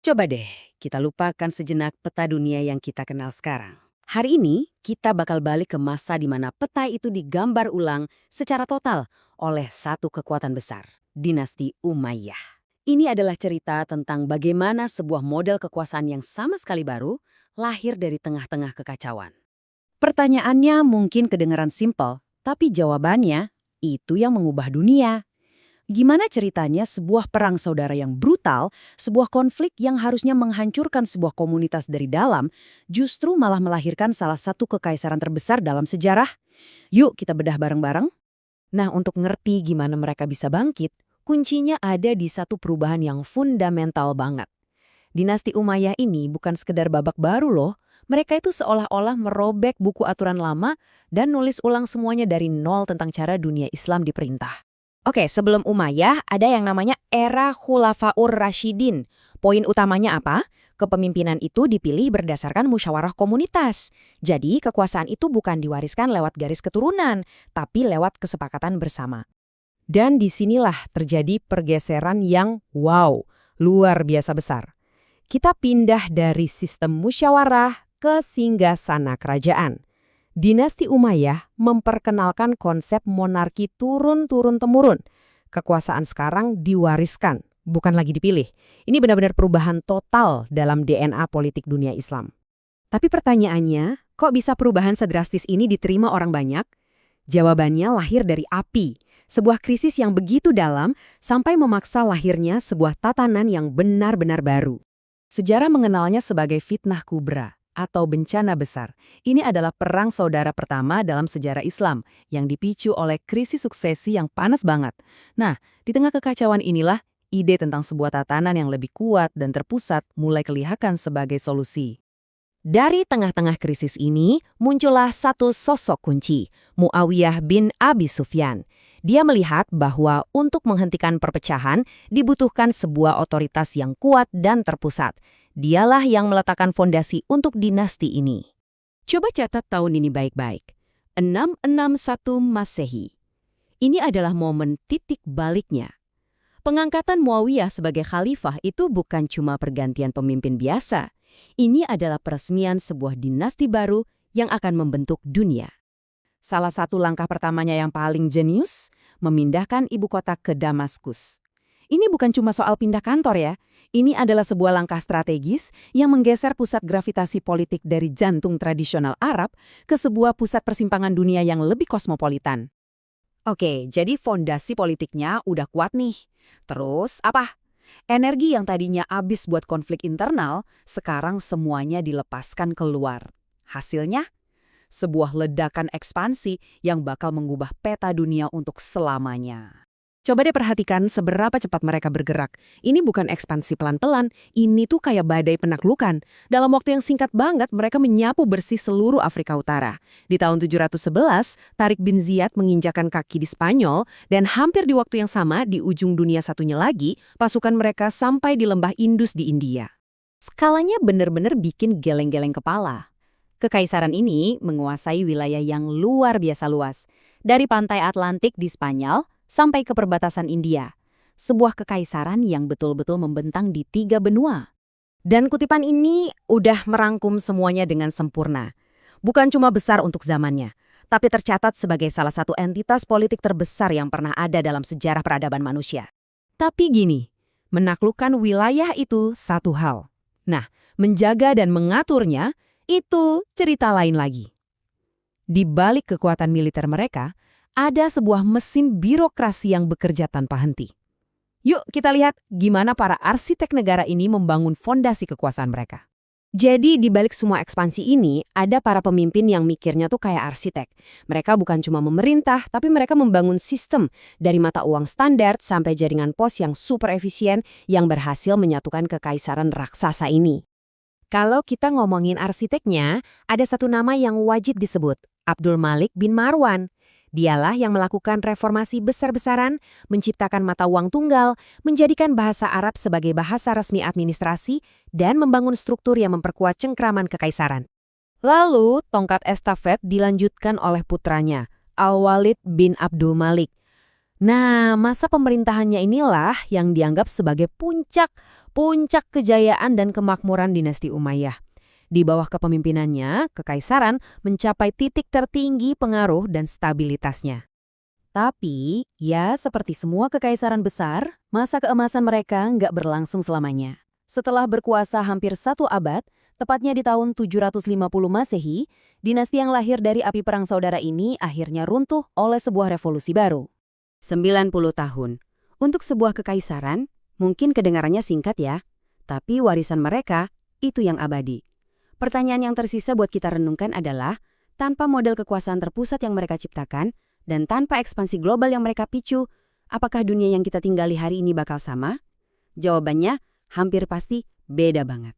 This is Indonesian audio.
Coba deh, kita lupakan sejenak peta dunia yang kita kenal sekarang. Hari ini, kita bakal balik ke masa di mana peta itu digambar ulang secara total oleh satu kekuatan besar, dinasti Umayyah. Ini adalah cerita tentang bagaimana sebuah model kekuasaan yang sama sekali baru lahir dari tengah-tengah kekacauan. Pertanyaannya mungkin kedengaran simpel, tapi jawabannya itu yang mengubah dunia. Gimana ceritanya sebuah perang saudara yang brutal, sebuah konflik yang harusnya menghancurkan sebuah komunitas dari dalam, justru malah melahirkan salah satu kekaisaran terbesar dalam sejarah? Yuk kita bedah bareng-bareng. Nah, untuk ngerti gimana mereka bisa bangkit, kuncinya ada di satu perubahan yang fundamental banget. Dinasti Umayyah ini bukan sekedar babak baru loh. Mereka itu seolah-olah merobek buku aturan lama dan nulis ulang semuanya dari nol tentang cara dunia Islam diperintah. Oke, sebelum Umayyah ada yang namanya era Khulafaur Rasyidin. Poin utamanya apa? Kepemimpinan itu dipilih berdasarkan musyawarah komunitas. Jadi kekuasaan itu bukan diwariskan lewat garis keturunan, tapi lewat kesepakatan bersama. Dan disinilah terjadi pergeseran yang luar biasa besar. Kita pindah dari sistem musyawarah ke singgasana kerajaan. Dinasti Umayyah memperkenalkan konsep monarki turun-temurun. Kekuasaan sekarang diwariskan, bukan lagi dipilih. Ini benar-benar perubahan total dalam DNA politik dunia Islam. Tapi pertanyaannya, kok bisa perubahan sedrastis ini diterima orang banyak? Jawabannya lahir dari api, sebuah krisis yang begitu dalam sampai memaksa lahirnya sebuah tatanan yang benar-benar baru. Sejarah mengenalnya sebagai fitnah kubra atau bencana besar. Ini adalah perang saudara pertama dalam sejarah Islam yang dipicu oleh krisis suksesi yang panas banget. Nah, di tengah kekacauan inilah, ide tentang sebuah tatanan yang lebih kuat dan terpusat mulai kelihatan sebagai solusi. Dari tengah-tengah krisis ini, muncullah satu sosok kunci, Muawiyah bin Abi Sufyan. Dia melihat bahwa untuk menghentikan perpecahan dibutuhkan sebuah otoritas yang kuat dan terpusat. Dialah yang meletakkan fondasi untuk dinasti ini. Coba catat tahun ini baik-baik. 661 Masehi. Ini adalah momen titik baliknya. Pengangkatan Muawiyah sebagai khalifah itu bukan cuma pergantian pemimpin biasa. Ini adalah peresmian sebuah dinasti baru yang akan membentuk dunia. Salah satu langkah pertamanya yang paling jenius, memindahkan ibu kota ke Damaskus. Ini bukan cuma soal pindah kantor ya, ini adalah sebuah langkah strategis yang menggeser pusat gravitasi politik dari jantung tradisional Arab ke sebuah pusat persimpangan dunia yang lebih kosmopolitan. Oke, jadi fondasi politiknya udah kuat nih. Terus apa? Energi yang tadinya habis buat konflik internal, sekarang semuanya dilepaskan keluar. Hasilnya? Sebuah ledakan ekspansi yang bakal mengubah peta dunia untuk selamanya. Coba deh perhatikan seberapa cepat mereka bergerak. Ini bukan ekspansi pelan-pelan, ini tuh kayak badai penaklukan. Dalam waktu yang singkat banget, mereka menyapu bersih seluruh Afrika Utara. Di tahun 711, Tariq bin Ziyad menginjakan kaki di Spanyol, dan hampir di waktu yang sama, di ujung dunia satunya lagi, pasukan mereka sampai di lembah Indus di India. Skalanya benar-benar bikin geleng-geleng kepala. Kekaisaran ini menguasai wilayah yang luar biasa luas. Dari pantai Atlantik di Spanyol, sampai ke perbatasan India. Sebuah kekaisaran yang betul-betul membentang di 3 benua. Dan kutipan ini udah merangkum semuanya dengan sempurna. Bukan cuma besar untuk zamannya, tapi tercatat sebagai salah satu entitas politik terbesar yang pernah ada dalam sejarah peradaban manusia. Tapi gini, menaklukkan wilayah itu satu hal. Nah, menjaga dan mengaturnya, itu cerita lain lagi. Di balik kekuatan militer mereka, ada sebuah mesin birokrasi yang bekerja tanpa henti. Yuk kita lihat gimana para arsitek negara ini membangun fondasi kekuasaan mereka. Jadi di balik semua ekspansi ini, ada para pemimpin yang mikirnya tuh kayak arsitek. Mereka bukan cuma memerintah, tapi mereka membangun sistem dari mata uang standar sampai jaringan pos yang super efisien yang berhasil menyatukan kekaisaran raksasa ini. Kalau kita ngomongin arsiteknya, ada satu nama yang wajib disebut, Abdul Malik bin Marwan. Dialah yang melakukan reformasi besar-besaran, menciptakan mata uang tunggal, menjadikan bahasa Arab sebagai bahasa resmi administrasi, dan membangun struktur yang memperkuat cengkraman kekaisaran. Lalu, tongkat estafet dilanjutkan oleh putranya, Al-Walid bin Abdul Malik. Nah, masa pemerintahannya inilah yang dianggap sebagai puncak puncak kejayaan dan kemakmuran dinasti Umayyah. Di bawah kepemimpinannya, kekaisaran mencapai titik tertinggi pengaruh dan stabilitasnya. Tapi, ya seperti semua kekaisaran besar, masa keemasan mereka nggak berlangsung selamanya. Setelah berkuasa hampir 1 abad, tepatnya di tahun 750 Masehi, dinasti yang lahir dari api perang saudara ini akhirnya runtuh oleh sebuah revolusi baru. 90 tahun. Untuk sebuah kekaisaran, mungkin kedengarannya singkat ya, tapi warisan mereka itu yang abadi. Pertanyaan yang tersisa buat kita renungkan adalah, tanpa model kekuasaan terpusat yang mereka ciptakan, dan tanpa ekspansi global yang mereka picu, apakah dunia yang kita tinggali hari ini bakal sama? Jawabannya hampir pasti beda banget.